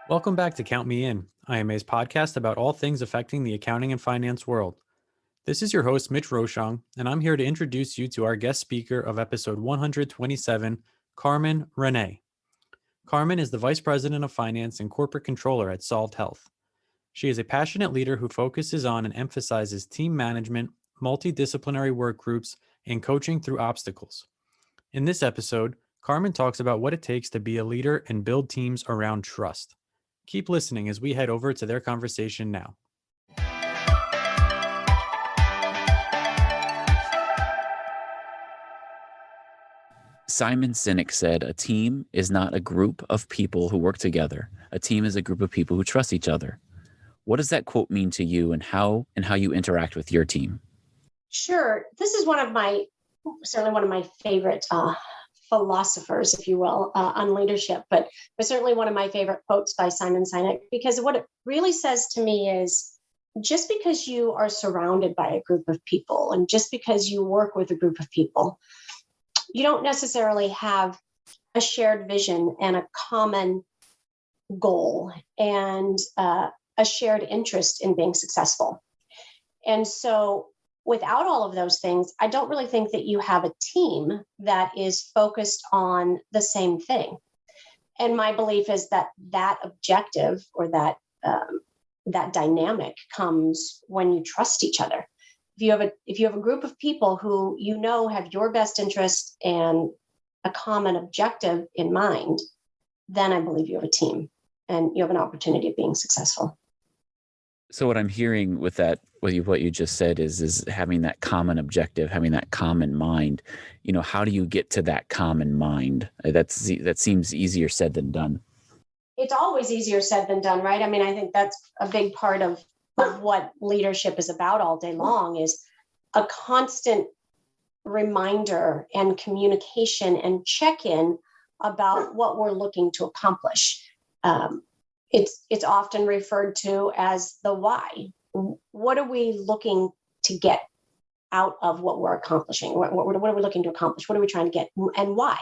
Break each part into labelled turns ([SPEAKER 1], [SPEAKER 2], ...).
[SPEAKER 1] Welcome back to Count Me In, IMA's podcast about all things affecting the accounting and finance world. This is your host, Mitch Rochong, and I'm here to introduce you to our guest speaker of episode 127, Carmen Rene. Carmen is the Vice President of Finance and Corporate Controller at Solved Health. She is a passionate leader who focuses on and emphasizes team management, multidisciplinary work groups, and coaching through obstacles. In this episode, Carmen talks about what it takes to be a leader and build teams around trust. Keep listening as we head over to their conversation now.
[SPEAKER 2] Simon Sinek said, "A team is not a group of people who work together. A team is a group of people who trust each other." What does that quote mean to you, and how you interact with your team?
[SPEAKER 3] Sure. This is certainly one of my favorite philosophers, if you will, on leadership, but certainly one of my favorite quotes by Simon Sinek, because what it really says to me is just because you are surrounded by a group of people and just because you work with a group of people, you don't necessarily have a shared vision and a common goal and a shared interest in being successful. And so without all of those things, I don't really think that you have a team that is focused on the same thing. And my belief is that that objective or that dynamic comes when you trust each other. If you have a group of people who have your best interest and a common objective in mind, then I believe you have a team and you have an opportunity of being successful.
[SPEAKER 2] So what I'm hearing with that, what you just said is having that common objective, having that common mind. How do you get to that common mind? That seems easier said than done.
[SPEAKER 3] It's always easier said than done, right? I mean, I think that's a big part of what leadership is about all day long, is a constant reminder and communication and check-in about what we're looking to accomplish. It's often referred to as the why. What are we looking to get out of what we're accomplishing? What are we looking to accomplish? What are we trying to get, and why?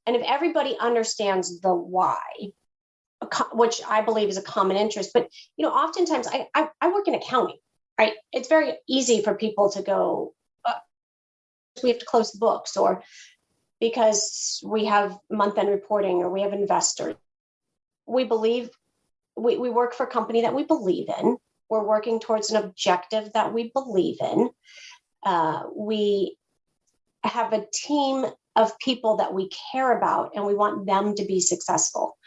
[SPEAKER 3] And if everybody understands the why, which I believe is a common interest, but oftentimes I work in accounting, right? It's very easy for people to go, we have to close the books, or because we have month-end reporting, or we have investors. We work for a company that we believe in. We're working towards an objective that we believe in. We have a team of people that we care about, and we want them to be successful.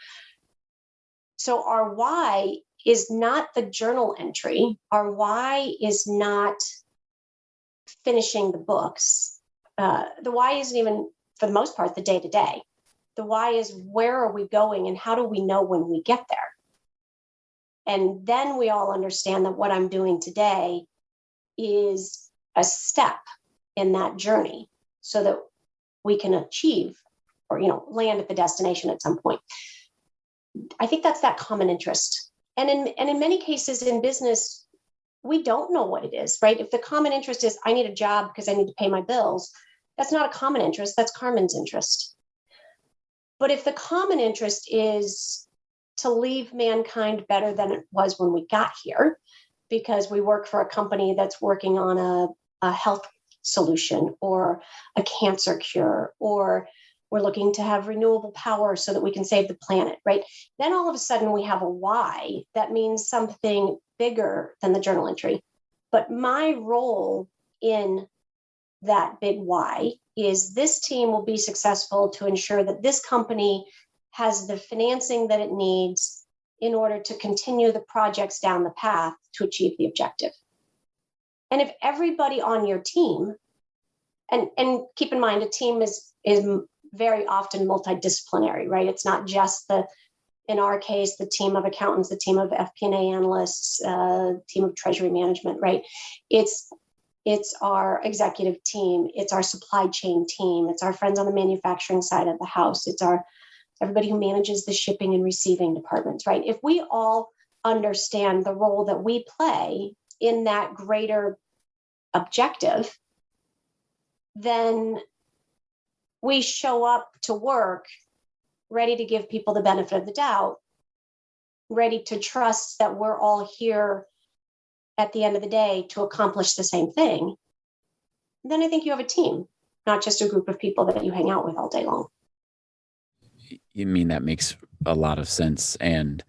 [SPEAKER 3] So our why is not the journal entry. Our why is not finishing the books. The why isn't even, for the most part, the day-to-day. The why is, where are we going and how do we know when we get there? And then we all understand that what I'm doing today is a step in that journey so that we can achieve or, land at the destination at some point. I think that's that common interest. And in many cases in business, we don't know what it is, right? If the common interest is, I need a job because I need to pay my bills, that's not a common interest, that's Carmen's interest. But if the common interest is to leave mankind better than it was when we got here, because we work for a company that's working on a health solution or a cancer cure, or we're looking to have renewable power so that we can save the planet, right? Then all of a sudden we have a why that means something bigger than the journal entry. But my role in that big why is, this team will be successful to ensure that this company has the financing that it needs in order to continue the projects down the path to achieve the objective. And if everybody on your team, and keep in mind, a team is very often multidisciplinary, right? It's not just in our case, the team of accountants, the team of FP&A analysts, team of treasury management, right? It's our executive team, it's our supply chain team, it's our friends on the manufacturing side of the house, it's everybody who manages the shipping and receiving departments, right? If we all understand the role that we play in that greater objective, then we show up to work ready to give people the benefit of the doubt ready to trust that we're all here at the end of the day to accomplish the same thing, then I think you have a team, not just a group of people that you hang out with all day long.
[SPEAKER 2] You mean that makes a lot of sense. And,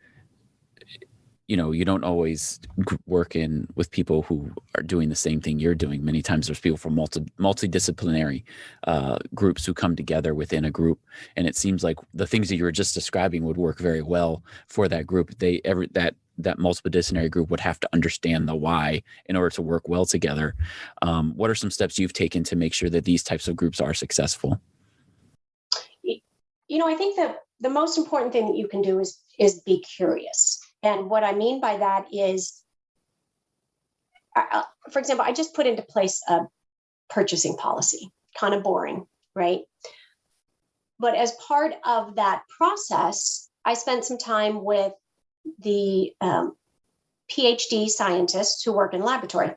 [SPEAKER 2] you don't always work with people who are doing the same thing you're doing. Many times there's people from multidisciplinary groups who come together within a group. And it seems like the things that you were just describing would work very well for that group. That multidisciplinary group would have to understand the why in order to work well together. What are some steps you've taken to make sure that these types of groups are successful?
[SPEAKER 3] I think that the most important thing that you can do is be curious. And what I mean by that is, for example, I just put into place a purchasing policy, kind of boring, right? But as part of that process, I spent some time with the PhD scientists who work in laboratory.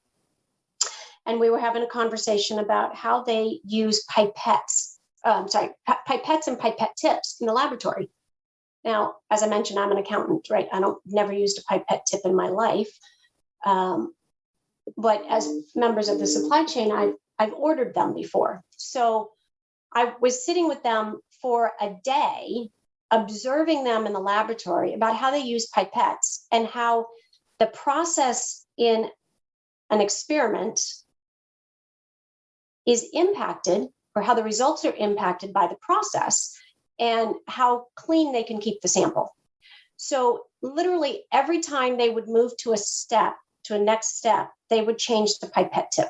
[SPEAKER 3] And we were having a conversation about how they use pipettes and pipette tips in the laboratory. Now, as I mentioned, I'm an accountant, right? I never used a pipette tip in my life. But as members of the supply chain, I've ordered them before. So I was sitting with them for a day, observing them in the laboratory about how they use pipettes and how the process in an experiment is impacted, or how the results are impacted by the process, and how clean they can keep the sample. So literally every time they would move to a next step, they would change the pipette tip.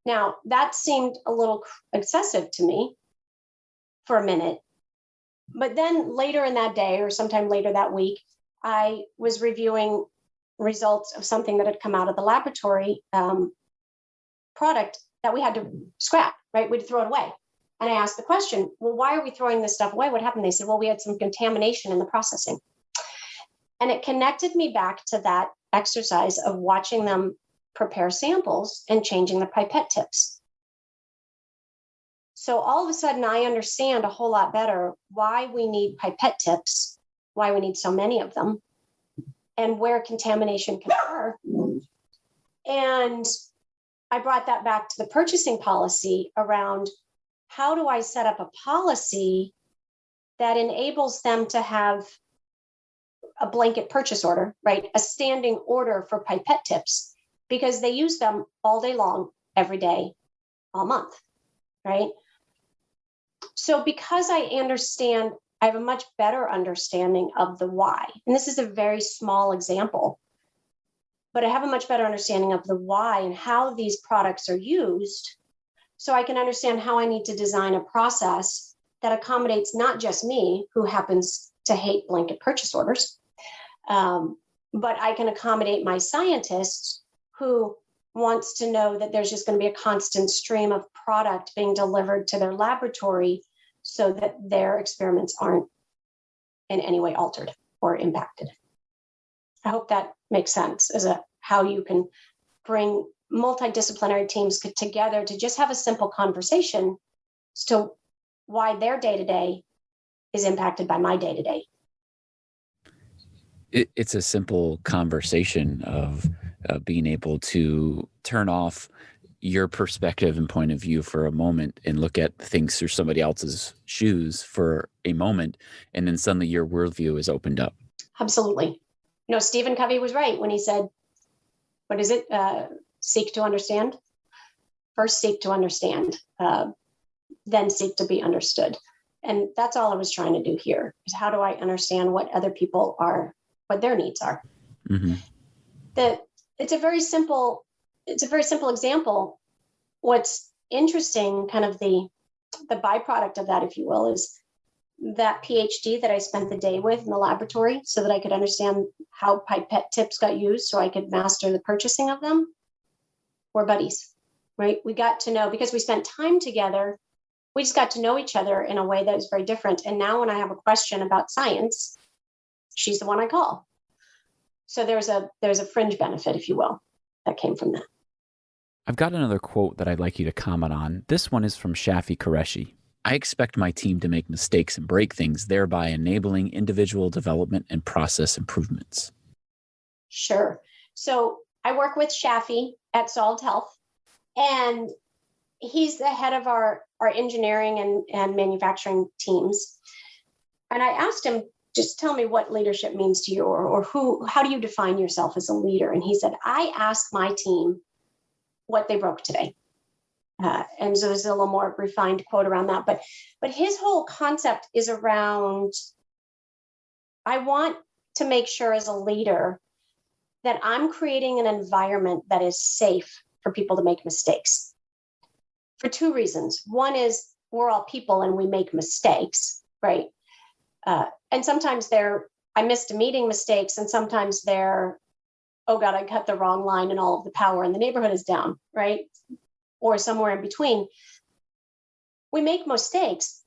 [SPEAKER 3] Now, that seemed a little excessive to me for a minute. But then later in that day, or sometime later that week, I was reviewing results of something that had come out of the laboratory product that we had to scrap, right? We'd throw it away. And I asked the question, well, why are we throwing this stuff away? What happened? They said, well, we had some contamination in the processing. And it connected me back to that exercise of watching them prepare samples and changing the pipette tips. So all of a sudden, I understand a whole lot better why we need pipette tips, why we need so many of them, and where contamination can occur. And I brought that back to the purchasing policy around, how do I set up a policy that enables them to have a blanket purchase order, right? A standing order for pipette tips, because they use them all day long, every day, all month, right? So because I have a much better understanding of the why, and this is a very small example, but I have a much better understanding of the why and how these products are used, so I can understand how I need to design a process that accommodates not just me, who happens to hate blanket purchase orders, but I can accommodate my scientist who wants to know that there's just going to be a constant stream of product being delivered to their laboratory so that their experiments aren't in any way altered or impacted. I hope that makes sense as how you can bring multidisciplinary teams together to just have a simple conversation as to why their day-to-day is impacted by my day-to-day.
[SPEAKER 2] It's a simple conversation of being able to turn off your perspective and point of view for a moment and look at things through somebody else's shoes for a moment, and then suddenly your worldview is opened up.
[SPEAKER 3] Absolutely. Stephen Covey was right when he said, what is it? Seek to understand. First seek to understand, then seek to be understood. And that's all I was trying to do here, is how do I understand what other people are, what their needs are.
[SPEAKER 2] Mm-hmm.
[SPEAKER 3] It's a very simple example. What's interesting, kind of the byproduct of that, if you will, is that PhD that I spent the day with in the laboratory so that I could understand how pipette tips got used so I could master the purchasing of them. We're buddies, right? We got to know, because we spent time together, we just got to know each other in a way that was very different. And now when I have a question about science, she's the one I call. So there's a fringe benefit, if you will, that came from that.
[SPEAKER 2] I've got another quote that I'd like you to comment on. This one is from Shafi Qureshi. I expect my team to make mistakes and break things, thereby enabling individual development and process improvements.
[SPEAKER 3] Sure. So I work with Shafi at Solved Health, and he's the head of our engineering and manufacturing teams. And I asked him, just tell me what leadership means to you, or how do you define yourself as a leader? And he said, I ask my team what they broke today. And so there's a little more refined quote around that. But his whole concept is around, I want to make sure as a leader that I'm creating an environment that is safe for people to make mistakes. For two reasons. One is we're all people and we make mistakes, right? And sometimes I missed a meeting mistakes, and sometimes they're, oh God, I cut the wrong line and all of the power in the neighborhood is down, right? Or somewhere in between. We make mistakes,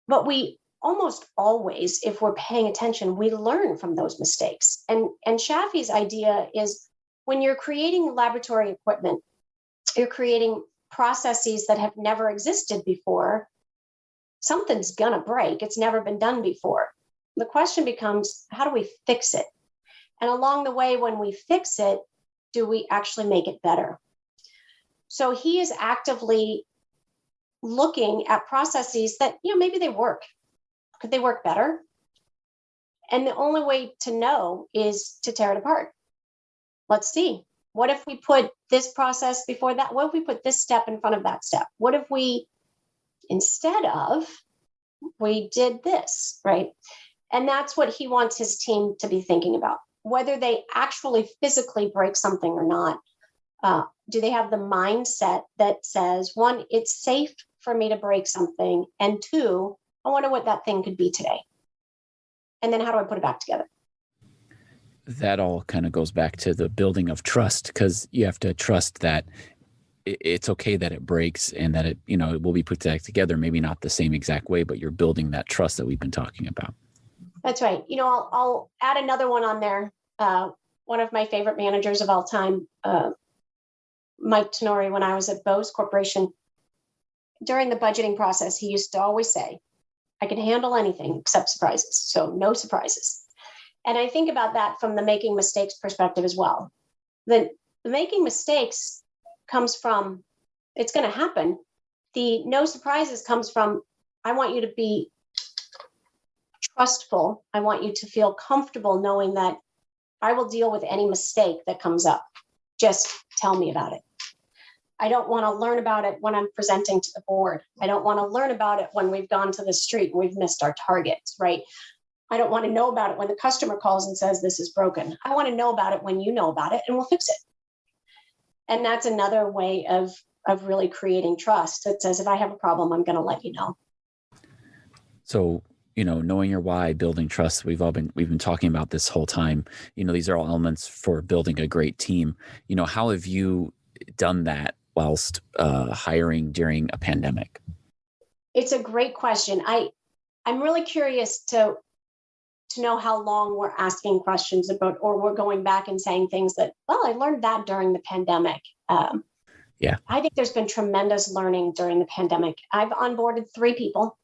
[SPEAKER 3] but we almost always, if we're paying attention, we learn from those mistakes. And Shafi's idea is when you're creating laboratory equipment, you're creating processes that have never existed before, something's gonna break. It's never been done before. The question becomes, how do we fix it? And along the way, when we fix it, do we actually make it better? So he is actively looking at processes that, maybe they work. Could they work better? And the only way to know is to tear it apart. Let's see. What if we put this process before that? What if we put this step in front of that step? What if we, instead of, we did this, right? And that's what he wants his team to be thinking about. Whether they actually physically break something or not. Do they have the mindset that says, one, it's safe for me to break something, and two, I wonder what that thing could be today. And then how do I put it back together?
[SPEAKER 2] That all kind of goes back to the building of trust, because you have to trust that it's okay that it breaks and that it will be put back together, maybe not the same exact way, but you're building that trust that we've been talking about.
[SPEAKER 3] That's right. I'll add another one on there. One of my favorite managers of all time, Mike Tenori, when I was at Bose Corporation, during the budgeting process, he used to always say, I can handle anything except surprises. So no surprises. And I think about that from the making mistakes perspective as well. The making mistakes comes from, it's going to happen. The no surprises comes from, I want you to be trustful. I want you to feel comfortable knowing that I will deal with any mistake that comes up. Just tell me about it. I don't want to learn about it when I'm presenting to the board. I don't want to learn about it when we've gone to the street and we've missed our targets, right? I don't want to know about it when the customer calls and says this is broken. I want to know about it when you know about it and we'll fix it. And that's another way of really creating trust that says, if I have a problem, I'm going to let you know.
[SPEAKER 2] So, knowing your why, building trust, we've been talking about this whole time. These are all elements for building a great team. How have you done that whilst hiring during a pandemic?
[SPEAKER 3] It's a great question. I'm really curious to know how long we're asking questions about, or we're going back and saying things that, well, I learned that during the pandemic.
[SPEAKER 2] Yeah.
[SPEAKER 3] I think there's been tremendous learning during the pandemic. I've onboarded 3 people,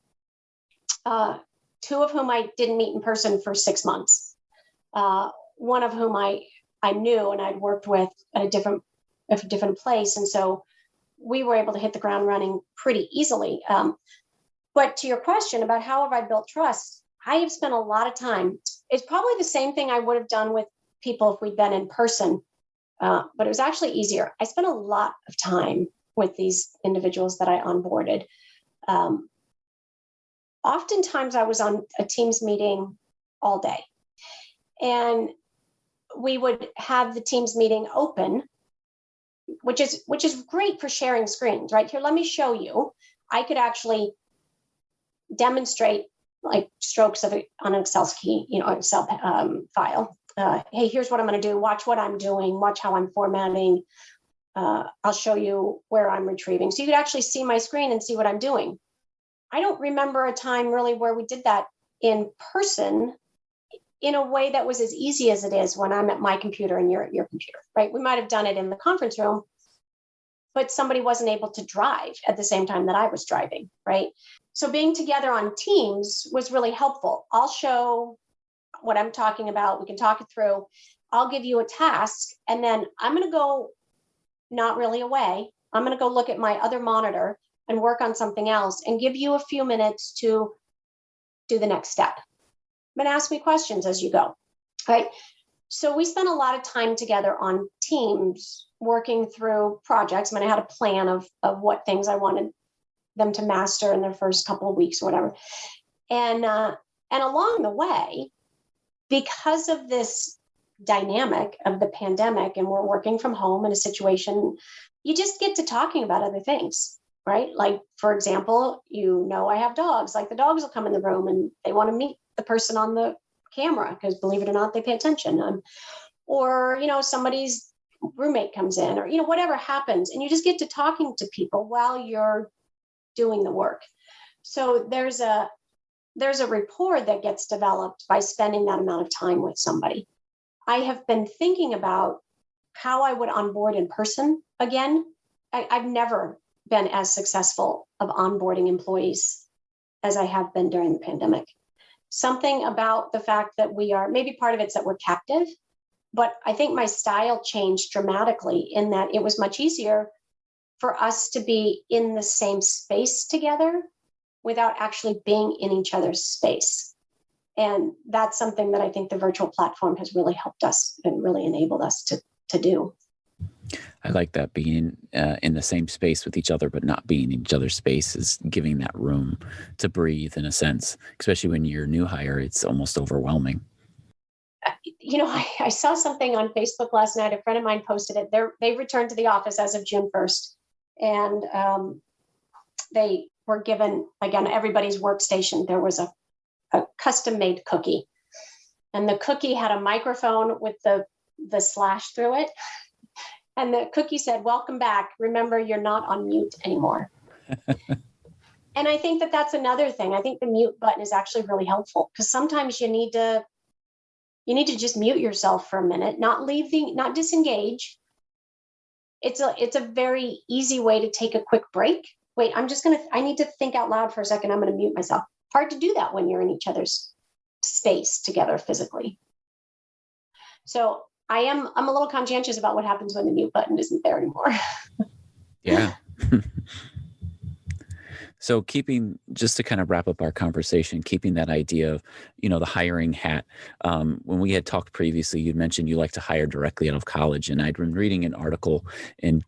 [SPEAKER 3] 2 of whom I didn't meet in person for 6 months. One of whom I knew and I'd worked with at a different place. And so we were able to hit the ground running pretty easily. But to your question about how have I built trust, I have spent a lot of time. It's probably the same thing I would have done with people if we'd been in person, but it was actually easier. I spent a lot of time with these individuals that I onboarded. Oftentimes I was on a Teams meeting all day, and we would have the Teams meeting open, which is great for sharing screens, right? Here, let me show you. I could actually demonstrate like strokes on an Excel Excel file. Hey, here's what I'm going to do. Watch what I'm doing. Watch how I'm formatting. I'll show you where I'm retrieving. So you could actually see my screen and see what I'm doing. I don't remember a time really where we did that in person in a way that was as easy as it is when I'm at my computer and you're at your computer, right? We might have done it in the conference room, but somebody wasn't able to drive at the same time that I was driving, right? So being together on teams was really helpful. I'll show what I'm talking about. We can talk it through. I'll give you a task, and then I'm going to go not really away. I'm going to go look at my other monitor and work on something else and give you a few minutes to do the next step. And ask me questions as you go, right? So we spent a lot of time together on teams working through projects. I had a plan of what things I wanted them to master in their first couple of weeks or whatever. And along the way, because of this dynamic of the pandemic, and we're working from home in a situation, you just get to talking about other things, right? Like, for example, I have dogs. Like, the dogs will come in the room and they want to meet the person on the camera because, believe it or not, they pay attention. Or somebody's roommate comes in, or whatever happens, and you just get to talking to people while you're doing the work. So there's a rapport that gets developed by spending that amount of time with somebody. I have been thinking about how I would onboard in person again. I've never been as successful of onboarding employees as I have been during the pandemic. Something about the fact that maybe part of it's that we're captive, but I think my style changed dramatically in that it was much easier for us to be in the same space together without actually being in each other's space. And that's something that I think the virtual platform has really helped us and really enabled us to do.
[SPEAKER 2] I like that, being in the same space with each other, but not being in each other's space is giving that room to breathe in a sense, especially when you're a new hire, it's almost overwhelming.
[SPEAKER 3] I saw something on Facebook last night. A friend of mine posted it. They returned to the office as of June 1st. And they were given, again, everybody's workstation, there was a custom-made cookie. And the cookie had a microphone with the slash through it. And the cookie said, "Welcome back. Remember, you're not on mute anymore." And I think that that's another thing. I think the mute button is actually really helpful because sometimes you need to just mute yourself for a minute, not disengage. It's a very easy way to take a quick break. Wait, I need to think out loud for a second. I'm going to mute myself. Hard to do that when you're in each other's space together physically. So I'm a little conscientious about what happens when the mute button isn't there anymore.
[SPEAKER 2] Yeah. So just to kind of wrap up our conversation, keeping that idea of, the hiring hat. When we had talked previously, you mentioned you like to hire directly out of college. And I'd been reading an article in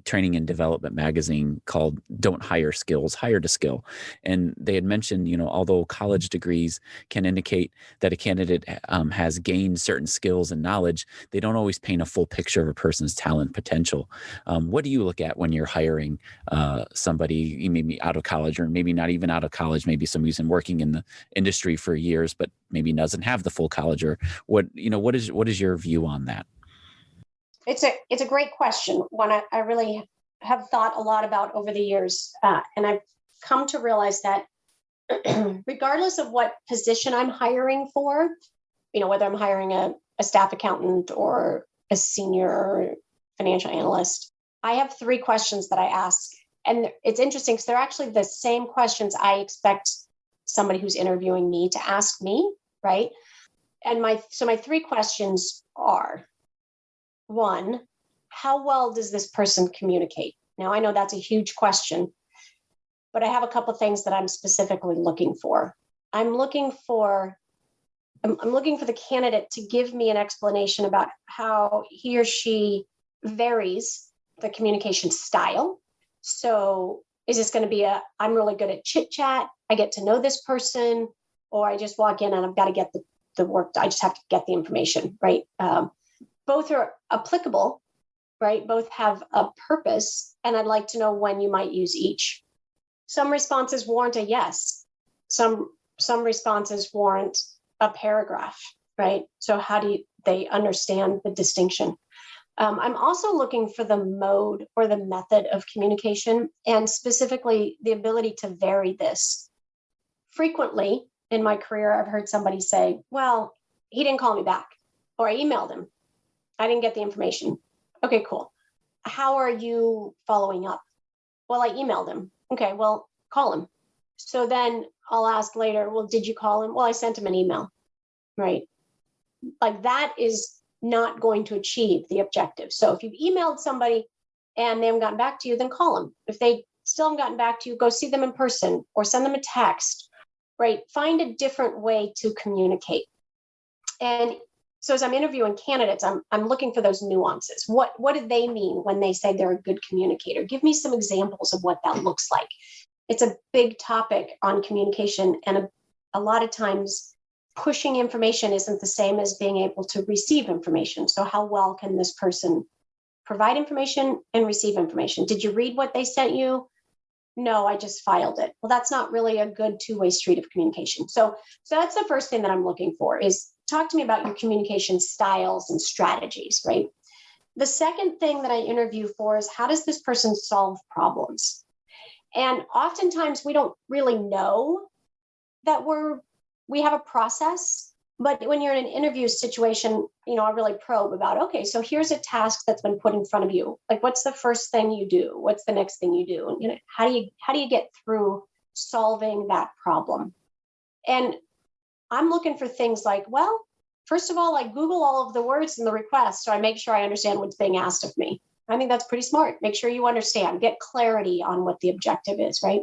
[SPEAKER 2] Training and Development magazine called "Don't Hire Skills, Hire to Skill." And they had mentioned, although college degrees can indicate that a candidate has gained certain skills and knowledge, they don't always paint a full picture of a person's talent potential. What do you look at when you're hiring somebody, maybe out of college, or maybe not even out of college, maybe somebody who's been working in the industry for years, but maybe doesn't have the full college? Or what is your view on that?
[SPEAKER 3] It's a great question, one I really have thought a lot about over the years. And I've come to realize that regardless of what position I'm hiring for, whether I'm hiring a staff accountant or a senior financial analyst, I have 3 questions that I ask. And it's interesting because they're actually the same questions I expect somebody who's interviewing me to ask me, right? And my 3 questions are: 1, how well does this person communicate? Now, I know that's a huge question, but I have a couple of things that I'm specifically looking for. I'm looking for the candidate to give me an explanation about how he or she varies the communication style. So is this going to be I'm really good at chit chat, I get to know this person, or I just walk in and I've got to get the work, I just have to get the information, right? Both are applicable, right? Both have a purpose, and I'd like to know when you might use each. Some responses warrant a yes. Some responses warrant a paragraph, right? So how do they understand the distinction? I'm also looking for the mode or the method of communication, and specifically the ability to vary this. Frequently in my career, I've heard somebody say, "Well, he didn't call me back," or "I emailed him, I didn't get the information." Okay, cool. how are you following up? Well, I emailed him. Okay, well, call him. So then I'll ask later, well, did you call him? Well, I sent him an email, right? Like that is not going to achieve the objective. So if you've emailed somebody and they haven't gotten back to you, then call them. If they still haven't gotten back to you, go see them in person or send them a text, right? Find a different way to communicate. And so as I'm interviewing candidates, I'm looking for those nuances. What do they mean when they say they're a good communicator? Give me some examples of what that looks like. It's a big topic on communication, and a lot of times pushing information isn't the same as being able to receive information. So how well can this person provide information and receive information? Did you read what they sent you? No, I just filed it. Well, that's not really a good two-way street of communication. So that's the first thing that I'm looking for is talk to me about your communication styles and strategies, right? The second thing that I interview for is how does this person solve problems? And oftentimes we don't really know that we have a process, but when you're in an interview situation, I really probe about, okay, so here's a task that's been put in front of you. Like, what's the first thing you do? What's the next thing you do? And how do you get through solving that problem? And I'm looking for things like, well, first of all, I Google all of the words in the request, so I make sure I understand what's being asked of me. I think that's pretty smart. Make sure you understand, get clarity on what the objective is, right?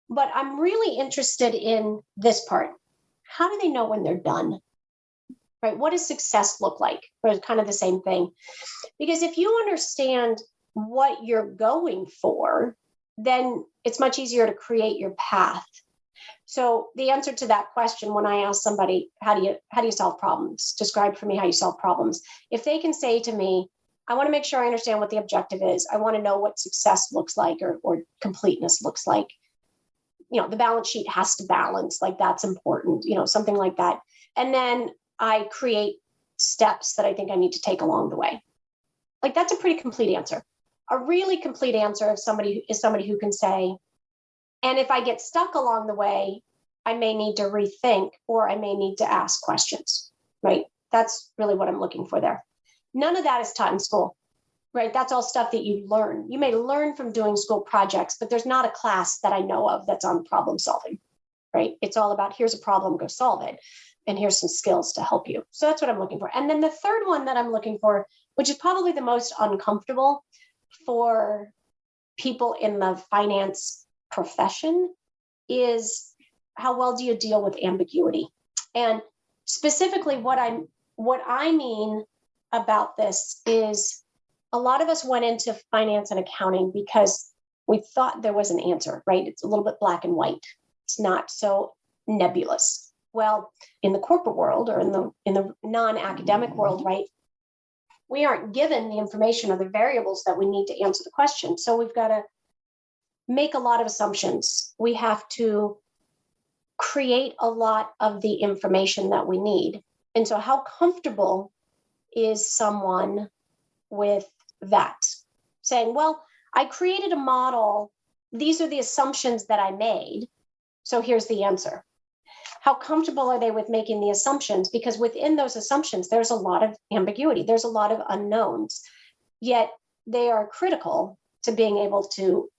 [SPEAKER 3] But I'm really interested in this part. How do they know when they're done? Right? What does success look like? Or it's kind of the same thing. Because if you understand what you're going for, then it's much easier to create your path. So the answer to that question, when I ask somebody, how do you solve problems? Describe for me how you solve problems. If they can say to me, I want to make sure I understand what the objective is. I want to know what success looks like or completeness looks like. The balance sheet has to balance, like that's important, something like that. And then I create steps that I think I need to take along the way. Like that's a pretty complete answer. A really complete answer is somebody who can say, and if I get stuck along the way, I may need to rethink or I may need to ask questions, right? That's really what I'm looking for there. None of that is taught in school, right? That's all stuff that you learn. You may learn from doing school projects, but there's not a class that I know of that's on problem solving, right? It's all about here's a problem, go solve it. And here's some skills to help you. So that's what I'm looking for. And then the third one that I'm looking for, which is probably the most uncomfortable for people in the finance profession, is how well do you deal with ambiguity? And specifically what I mean about this is a lot of us went into finance and accounting because we thought there was an answer, right? It's a little bit black and white. It's not so nebulous. Well, in the corporate world or in the non-academic world, right, we aren't given the information or the variables that we need to answer the question. So we've got to make a lot of assumptions. We have to create a lot of the information that we need. And so how comfortable is someone with that? Saying, well, I created a model. These are the assumptions that I made. So here's the answer. How comfortable are they with making the assumptions? Because within those assumptions, there's a lot of ambiguity. There's a lot of unknowns, yet they are critical to being able to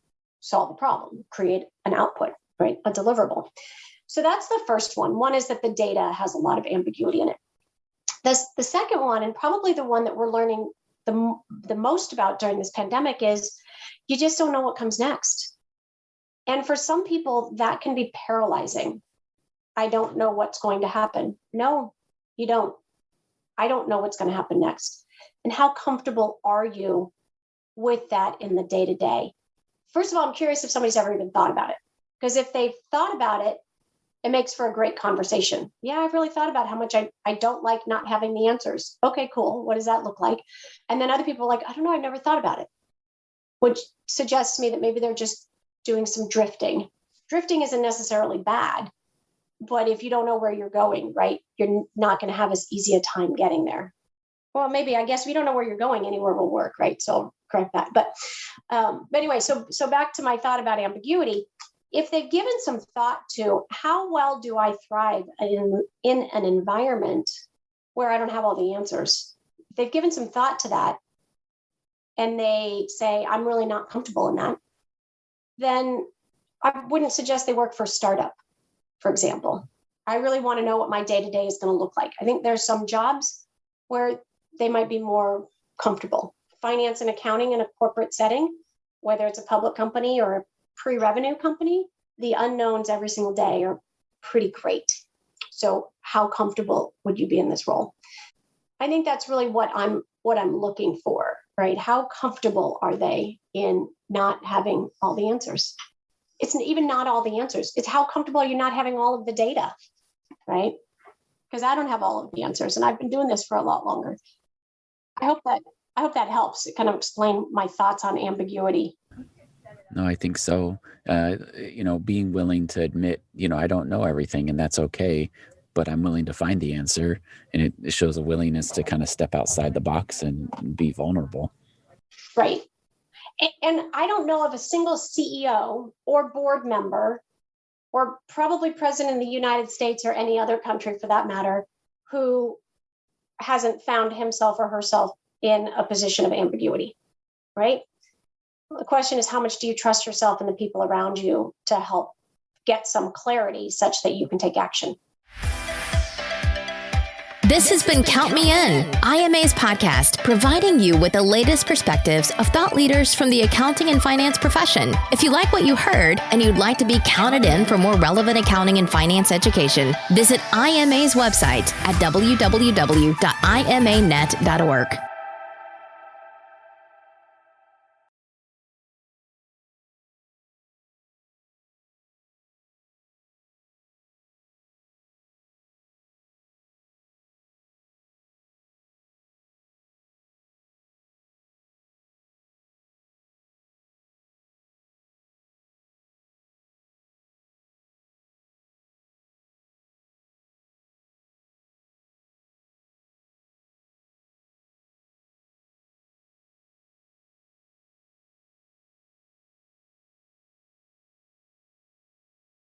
[SPEAKER 3] solve a problem, create an output, right? A deliverable. So that's the first one. One is that the data has a lot of ambiguity in it. The second one, and probably the one that we're learning the most about during this pandemic, is you just don't know what comes next. And for some people, that can be paralyzing. I don't know what's going to happen. No, you don't. I don't know what's going to happen next. And how comfortable are you with that in the day-to-day? First of all, I'm curious if somebody's ever even thought about it. Because if they've thought about it, it makes for a great conversation. Yeah, I've really thought about how much I don't like not having the answers. Okay, cool. What does that look like? And then other people are like, I don't know, I've never thought about it. Which suggests to me that maybe they're just doing some drifting. Drifting isn't necessarily bad. But if you don't know where you're going, right, you're not going to have as easy a time getting there. Well, maybe, I guess, if you don't know where you're going, anywhere will work, right? So correct that. But anyway, so back to my thought about ambiguity. If they've given some thought to how well do I thrive in an environment where I don't have all the answers, if they've given some thought to that, and they say, I'm really not comfortable in that, then I wouldn't suggest they work for a startup, for example. I really want to know what my day-to-day is going to look like. I think there's some jobs where they might be more comfortable. Finance and accounting in a corporate setting, whether it's a public company or a pre-revenue company, the unknowns every single day are pretty great. So how comfortable would you be in this role? I think that's really what I'm looking for, right? How comfortable are they in not having all the answers? It's even not all the answers. It's how comfortable are you not having all of the data, right? Because I don't have all of the answers, and I've been doing this for a lot longer. I hope that helps kind of explain my thoughts on ambiguity.
[SPEAKER 2] No, I think so. Being willing to admit, I don't know everything, and that's okay, but I'm willing to find the answer. And it shows a willingness to kind of step outside the box and be vulnerable.
[SPEAKER 3] Right. And I don't know of a single CEO or board member, or probably president of the United States or any other country for that matter, who hasn't found himself or herself in a position of ambiguity, right? The question is, how much do you trust yourself and the people around you to help get some clarity such that you can take action?
[SPEAKER 4] This has been Count Me In, IMA's podcast, providing you with the latest perspectives of thought leaders from the accounting and finance profession. If you like what you heard and you'd like to be counted in for more relevant accounting and finance education, visit IMA's website at www.imanet.org.